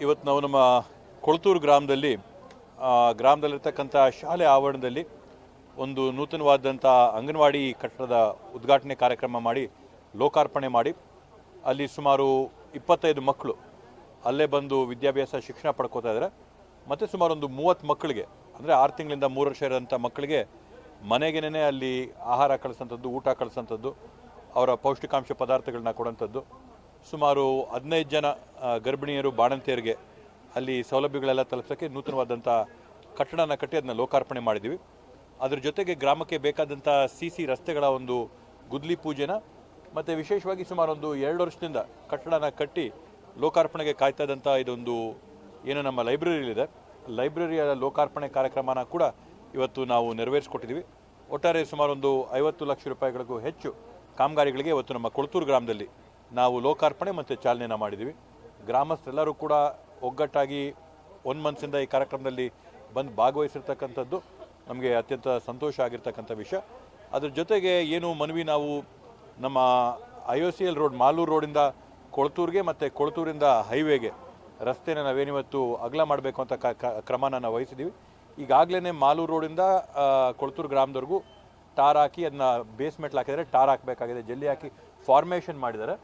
ಇವತ್ತು ನಾವು ನಮ್ಮ ಕೊಳತೂರು ಗ್ರಾಮದಲ್ಲಿರ್ತಕ್ಕಂಥ ಶಾಲೆ ಆವರಣದಲ್ಲಿ ಒಂದು ನೂತನವಾದಂಥ ಅಂಗನವಾಡಿ ಕಟ್ಟಡದ ಉದ್ಘಾಟನೆ ಕಾರ್ಯಕ್ರಮ ಮಾಡಿ ಲೋಕಾರ್ಪಣೆ ಮಾಡಿ ಅಲ್ಲಿ ಸುಮಾರು 25 ಮಕ್ಕಳು ಅಲ್ಲೇ ಬಂದು ವಿದ್ಯಾಭ್ಯಾಸ ಶಿಕ್ಷಣ ಪಡ್ಕೋತಾ ಇದ್ದಾರೆ. ಮತ್ತು ಸುಮಾರು ಒಂದು 30 ಮಕ್ಕಳಿಗೆ ಅಂದರೆ 6 ತಿಂಗಳಿಂದ 3 ವರ್ಷ ಇರೋಂಥ ಮಕ್ಕಳಿಗೆ ಮನೆಗೇನೆ ಅಲ್ಲಿ ಆಹಾರ ಕಳಿಸೋಂಥದ್ದು, ಊಟ ಕಳಿಸೋಂಥದ್ದು, ಅವರ ಪೌಷ್ಟಿಕಾಂಶ ಪದಾರ್ಥಗಳನ್ನ ಕೊಡೋಂಥದ್ದು, ಸುಮಾರು 15 ಜನ ಗರ್ಭಿಣಿಯರು ಬಾಣಂತಿಯರಿಗೆ ಅಲ್ಲಿ ಸೌಲಭ್ಯಗಳೆಲ್ಲ ತಲುಪಿಸೋಕ್ಕೆ ನೂತನವಾದಂಥ ಕಟ್ಟಡನ ಕಟ್ಟಿ ಅದನ್ನ ಲೋಕಾರ್ಪಣೆ ಮಾಡಿದ್ದೀವಿ. ಅದ್ರ ಜೊತೆಗೆ ಗ್ರಾಮಕ್ಕೆ ಬೇಕಾದಂಥ CC ರಸ್ತೆಗಳ ಒಂದು ಗುದ್ಲಿ ಪೂಜೆನ ಮತ್ತು ವಿಶೇಷವಾಗಿ ಸುಮಾರು ಒಂದು 2 ವರ್ಷದಿಂದ ಕಟ್ಟಡನ ಕಟ್ಟಿ ಲೋಕಾರ್ಪಣೆಗೆ ಕಾಯ್ತಾ ಇದ್ದಂಥ ಇದೊಂದು ಏನು ನಮ್ಮ ಲೈಬ್ರರಿಲಿದೆ, ಲೈಬ್ರರಿಯ ಲೋಕಾರ್ಪಣೆ ಕಾರ್ಯಕ್ರಮನ ಕೂಡ ಇವತ್ತು ನಾವು ನೆರವೇರಿಸ್ಕೊಟ್ಟಿದ್ದೀವಿ. ಒಟ್ಟಾರೆ ಸುಮಾರು ಒಂದು 50 ಲಕ್ಷ ರೂಪಾಯಿಗಳಿಗೂ ಹೆಚ್ಚು ಕಾಮಗಾರಿಗಳಿಗೆ ಇವತ್ತು ನಮ್ಮ ಕೊಳತೂರು ಗ್ರಾಮದಲ್ಲಿ ನಾವು ಲೋಕಾರ್ಪಣೆ ಮತ್ತು ಚಾಲನೆಯನ್ನು ಮಾಡಿದ್ದೀವಿ. ಗ್ರಾಮಸ್ಥರೆಲ್ಲರೂ ಕೂಡ ಒಗ್ಗಟ್ಟಾಗಿ ಒಂದು ಮನಸ್ಸಿಂದ ಈ ಕಾರ್ಯಕ್ರಮದಲ್ಲಿ ಬಂದು ಭಾಗವಹಿಸಿರ್ತಕ್ಕಂಥದ್ದು ನಮಗೆ ಅತ್ಯಂತ ಸಂತೋಷ ಆಗಿರ್ತಕ್ಕಂಥ ವಿಷಯ. ಅದ್ರ ಜೊತೆಗೆ ಏನು ಮನವಿ ನಾವು ನಮ್ಮ IOCL ರೋಡ್ ಮಾಲೂರು ರೋಡಿಂದ ಕೊಳತೂರಿಗೆ ಮತ್ತು ಕೊಳತೂರಿಂದ ಹೈವೇಗೆ ರಸ್ತೆನ ನಾವೇನಿವತ್ತು ಅಗಲ ಮಾಡಬೇಕು ಅಂತ ಕ್ರಮನ ನಾವು ವಹಿಸಿದ್ದೀವಿ. ಈಗಾಗಲೇ ಮಾಲೂರು ರೋಡಿಂದ ಕೊಳತೂರು ಗ್ರಾಮದವರೆಗೂ ಟಾರ್ ಹಾಕಿ ಅದನ್ನ ಬೇಸ್ಮೆಂಟ್ಲ್ ಹಾಕಿದರೆ ಟಾರ್ ಹಾಕಬೇಕಾಗಿದೆ, ಜಲ್ಲಿ ಹಾಕಿ ಫಾರ್ಮೇಷನ್ ಮಾಡಿದ್ದಾರೆ.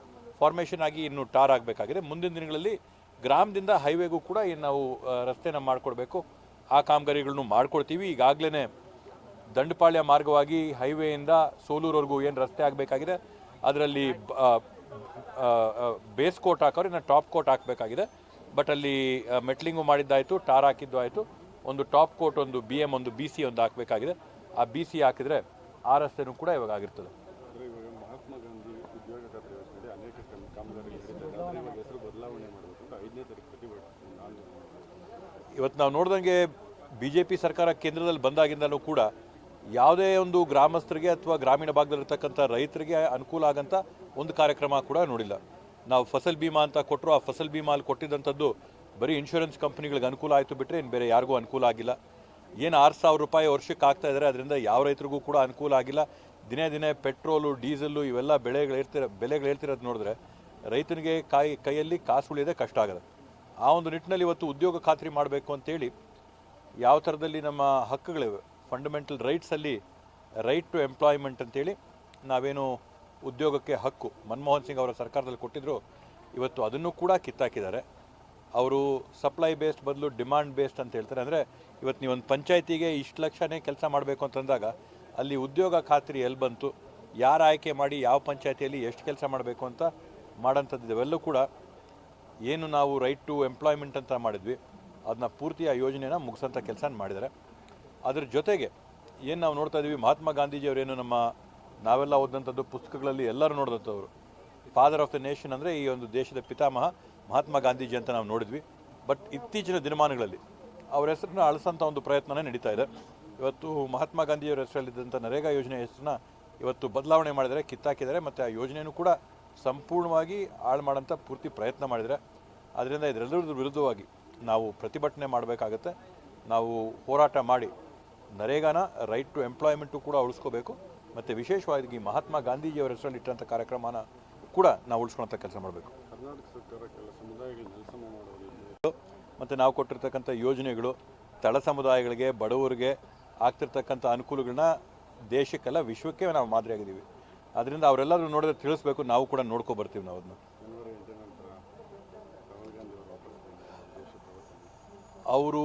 ಫಾರ್ಮೇಷನ್ ಆಗಿ ಇನ್ನು ಟಾರ್ ಆಗಬೇಕಾಗಿದೆ. ಮುಂದಿನ ದಿನಗಳಲ್ಲಿ ಗ್ರಾಮದಿಂದ ಹೈವೇಗೂ ಕೂಡ ಏನು ನಾವು ರಸ್ತೆನ ಮಾಡಿಕೊಡ್ಬೇಕು, ಆ ಕಾಮಗಾರಿಗಳನ್ನು ಮಾಡ್ಕೊಡ್ತೀವಿ. ಈಗಾಗಲೇ ದಂಡಪಾಳ್ಯ ಮಾರ್ಗವಾಗಿ ಹೈವೇಯಿಂದ ಸೋಲೂರವರೆಗೂ ಏನು ರಸ್ತೆ ಆಗಬೇಕಾಗಿದೆ, ಅದರಲ್ಲಿ ಬೇಸ್ ಕೋಟ್ ಹಾಕೋರು ಇನ್ನು ಟಾಪ್ ಕೋಟ್ ಹಾಕಬೇಕಾಗಿದೆ. ಬಟ್ ಅಲ್ಲಿ ಮೆಟ್ಲಿಂಗು ಮಾಡಿದ್ದಾಯಿತು, ಟಾರ್ ಹಾಕಿದ್ದು ಆಯಿತು. ಒಂದು ಟಾಪ್ ಕೋಟ್, ಒಂದು BM, ಒಂದು BC ಒಂದು ಹಾಕಬೇಕಾಗಿದೆ. ಆ BC ಹಾಕಿದರೆ ಆ ರಸ್ತೆನೂ ಕೂಡ ಇವಾಗ ಆಗಿರ್ತದೆ. ಮಹಾತ್ಮ ಗಾಂಧಿ ಉದ್ಯೋಗ ಖಾತ್ರಿ ಯೋಜನೆಯಲ್ಲಿ ಅನೇಕ ಕಾಮಗಾರಿಗಳು ಹೆಸರು ಬದಲಾವಣೆ ಮಾಡಬೇಕು ಅಂತ 5ನೇ ತಾರೀಕು ಪ್ರತಿಭಟನೆ. ಇವತ್ತು ನಾವು ನೋಡ್ದಂಗೆ BJP ಸರ್ಕಾರ ಕೇಂದ್ರದಲ್ಲಿ ಬಂದಾಗಿಂದಲೂ ಕೂಡ ಯಾವುದೇ ಒಂದು ಗ್ರಾಮಸ್ಥರಿಗೆ ಅಥವಾ ಗ್ರಾಮೀಣ ಭಾಗದಲ್ಲಿರ್ತಕ್ಕಂಥ ರೈತರಿಗೆ ಅನುಕೂಲ ಆಗಂಥ ಒಂದು ಕಾರ್ಯಕ್ರಮ ಕೂಡ ನೋಡಿಲ್ಲ. ನಾವು ಫಸಲ್ ಬಿಮಾ ಅಂತ ಕೊಟ್ಟರು, ಆ ಫಸಲ್ ಬಿಮಾ ಅಲ್ಲಿ ಕೊಟ್ಟಿದ್ದಂಥದ್ದು ಬರೀ ಇನ್ಶೂರೆನ್ಸ್ ಕಂಪ್ನಿಗಳಿಗೆ ಅನುಕೂಲ ಆಯಿತು ಬಿಟ್ಟರೆ ಇನ್ನು ಬೇರೆ ಯಾರಿಗೂ ಅನುಕೂಲ ಆಗಿಲ್ಲ. ಏನು 6,000 ರೂಪಾಯಿ ವರ್ಷಕ್ಕೆ ಆಗ್ತಾ ಇದ್ದಾರೆ, ಅದರಿಂದ ಯಾವ ರೈತರಿಗೂ ಕೂಡ ಅನುಕೂಲ ಆಗಿಲ್ಲ. ದಿನೇ ದಿನೇ ಪೆಟ್ರೋಲು, ಡೀಸೆಲ್ಲು ಇವೆಲ್ಲ ಬೆಲೆಗಳು ಹೇಳ್ತಿರೋದು ನೋಡಿದ್ರೆ ರೈತನಿಗೆ ಕೈಯಲ್ಲಿ ಕಾಸು ಉಳಿಯೋದೇ ಕಷ್ಟ ಆಗೋದು. ಆ ಒಂದು ನಿಟ್ಟಿನಲ್ಲಿ ಇವತ್ತು ಉದ್ಯೋಗ ಖಾತ್ರಿ ಮಾಡಬೇಕು ಅಂತೇಳಿ ಯಾವ ಥರದಲ್ಲಿ ನಮ್ಮ ಹಕ್ಕುಗಳಿವೆ, ಫಂಡಮೆಂಟಲ್ ರೈಟ್ಸಲ್ಲಿ ರೈಟ್ ಟು ಎಂಪ್ಲಾಯ್ಮೆಂಟ್ ಅಂತೇಳಿ ನಾವೇನು ಉದ್ಯೋಗಕ್ಕೆ ಹಕ್ಕು ಮನಮೋಹನ್ ಸಿಂಗ್ ಅವರ ಸರ್ಕಾರದಲ್ಲಿ ಕೊಟ್ಟಿದ್ರು, ಇವತ್ತು ಅದನ್ನು ಕೂಡ ಕಿತ್ತಾಕಿದ್ದಾರೆ. ಅವರು ಸಪ್ಲೈ ಬೇಸ್ಡ್ ಬದಲು ಡಿಮಾಂಡ್ ಬೇಸ್ಡ್ ಅಂತ ಹೇಳ್ತಾರೆ. ಅಂದರೆ ಇವತ್ತು ನೀವೊಂದು ಪಂಚಾಯತಿಗೆ ಇಷ್ಟು ಲಕ್ಷನೇ ಕೆಲಸ ಮಾಡಬೇಕು ಅಂತಂದಾಗ ಅಲ್ಲಿ ಉದ್ಯೋಗ ಖಾತ್ರಿ ಎಲ್ಲಿ ಬಂತು, ಯಾರು ಆಯ್ಕೆ ಮಾಡಿ ಯಾವ ಪಂಚಾಯತಿಯಲ್ಲಿ ಎಷ್ಟು ಕೆಲಸ ಮಾಡಬೇಕು ಅಂತ ಮಾಡೋಂಥದ್ದು ಇವೆಲ್ಲೂ ಕೂಡ ಏನು ನಾವು ರೈಟ್ ಟು ಎಂಪ್ಲಾಯ್ಮೆಂಟ್ ಅಂತ ಮಾಡಿದ್ವಿ ಅದನ್ನ ಪೂರ್ತಿ ಆ ಯೋಜನೆನ ಮುಗಿಸೋಂಥ ಕೆಲಸ ಮಾಡಿದ್ದಾರೆ. ಅದ್ರ ಜೊತೆಗೆ ಏನು ನಾವು ನೋಡ್ತಾ ಇದ್ದೀವಿ, ಮಹಾತ್ಮ ಗಾಂಧೀಜಿಯವರೇನು ನಾವೆಲ್ಲ ಓದಿದಂಥದ್ದು ಪುಸ್ತಕಗಳಲ್ಲಿ ಎಲ್ಲರೂ ನೋಡಿದಂಥವ್ರು, ಫಾದರ್ ಆಫ್ ದ ನೇಷನ್ ಅಂದರೆ ಈ ಒಂದು ದೇಶದ ಪಿತಾಮಹ ಮಹಾತ್ಮ ಗಾಂಧೀಜಿ ಅಂತ ನಾವು ನೋಡಿದ್ವಿ. ಬಟ್ ಇತ್ತೀಚಿನ ದಿನಮಾನಗಳಲ್ಲಿ ಅವರ ಹೆಸರನ್ನ ಅಳಿಸೋಂಥ ಒಂದು ಪ್ರಯತ್ನನೇ ನಡೀತಾ ಇದೆ. ಇವತ್ತು ಮಹಾತ್ಮ ಗಾಂಧಿಯವರ ಹೆಸರಲ್ಲಿದ್ದಂಥ ನರೇಗಾ ಯೋಜನೆ ಹೆಸರನ್ನ ಇವತ್ತು ಬದಲಾವಣೆ ಮಾಡಿದರೆ, ಕಿತ್ತಾಕಿದ್ದಾರೆ. ಮತ್ತು ಆ ಯೋಜನೆಯೂ ಕೂಡ ಸಂಪೂರ್ಣವಾಗಿ ಹಾಳು ಮಾಡೋಂಥ ಪೂರ್ತಿ ಪ್ರಯತ್ನ ಮಾಡಿದರೆ, ಅದರಿಂದ ಇದರೆಲ್ಲರ ವಿರುದ್ಧವಾಗಿ ನಾವು ಪ್ರತಿಭಟನೆ ಮಾಡಬೇಕಾಗತ್ತೆ. ನಾವು ಹೋರಾಟ ಮಾಡಿ ನರೇಗಾನ ರೈಟ್ ಟು ಎಂಪ್ಲಾಯ್ಮೆಂಟು ಕೂಡ ಉಳಿಸ್ಕೋಬೇಕು. ಮತ್ತು ವಿಶೇಷವಾಗಿ ಮಹಾತ್ಮ ಗಾಂಧೀಜಿಯವರ ಹೆಸರಲ್ಲಿ ಇಟ್ಟಂಥ ಕಾರ್ಯಕ್ರಮನ ಕೂಡ ನಾವು ಉಳಿಸ್ಕೊಳ್ಳೋಂಥ ಕೆಲಸ ಮಾಡಬೇಕು. ಕರ್ನಾಟಕ ಸರ್ಕಾರ ಕೆಲ ಸಮುದಾಯಗಳು ನೆಲಸಮ ಮಾಡೋದು ಮತ್ತು ನಾವು ಕೊಟ್ಟಿರ್ತಕ್ಕಂಥ ಯೋಜನೆಗಳು ತಳ ಸಮುದಾಯಗಳಿಗೆ, ಬಡವರಿಗೆ ಆಗ್ತಿರ್ತಕ್ಕಂಥ ಅನುಕೂಲಗಳನ್ನ ದೇಶಕ್ಕೆಲ್ಲ ವಿಶ್ವಕ್ಕೆ ನಾವು ಮಾದರಿಯಾಗಿದ್ದೀವಿ. ಅದರಿಂದ ಅವರೆಲ್ಲರೂ ನೋಡಿದ್ರೆ ತಿಳಿಸ್ಬೇಕು, ನಾವು ಕೂಡ ನೋಡ್ಕೊ ಬರ್ತೀವಿ. ನಾವು ಅದನ್ನ ಅವರು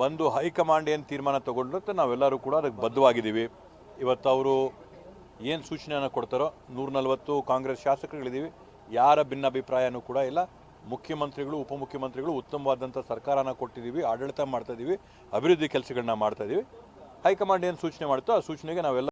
ಬಂದು ಹೈಕಮಾಂಡ್ ಏನು ತೀರ್ಮಾನ ತೊಗೊಂಡ್ರೆ ನಾವೆಲ್ಲರೂ ಕೂಡ ಅದಕ್ಕೆ ಬದ್ಧವಾಗಿದ್ದೀವಿ. ಇವತ್ತು ಅವರು ಏನು ಸೂಚನೆಯನ್ನು ಕೊಡ್ತಾರೋ 140 ಕಾಂಗ್ರೆಸ್ ಶಾಸಕರುಗಳಿದ್ದೀವಿ, ಯಾರ ಭಿನ್ನಾಭಿಪ್ರಾಯನೂ ಕೂಡ ಇಲ್ಲ. ಮುಖ್ಯಮಂತ್ರಿಗಳು, ಉಪಮುಖ್ಯಮಂತ್ರಿಗಳು ಉತ್ತಮವಾದಂಥ ಸರ್ಕಾರನ ಕೊಟ್ಟಿದ್ದೀವಿ, ಆಡಳಿತ ಮಾಡ್ತಾಯಿದ್ದೀವಿ, ಅಭಿವೃದ್ಧಿ ಕೆಲಸಗಳನ್ನ ಮಾಡ್ತಾಯಿದ್ದೀವಿ. ಹೈಕಮಾಂಡ್ ಏನು ಸೂಚನೆ ಮಾಡುತ್ತೋ ಆ ಸೂಚನೆಗೆ ನಾವೆಲ್ಲ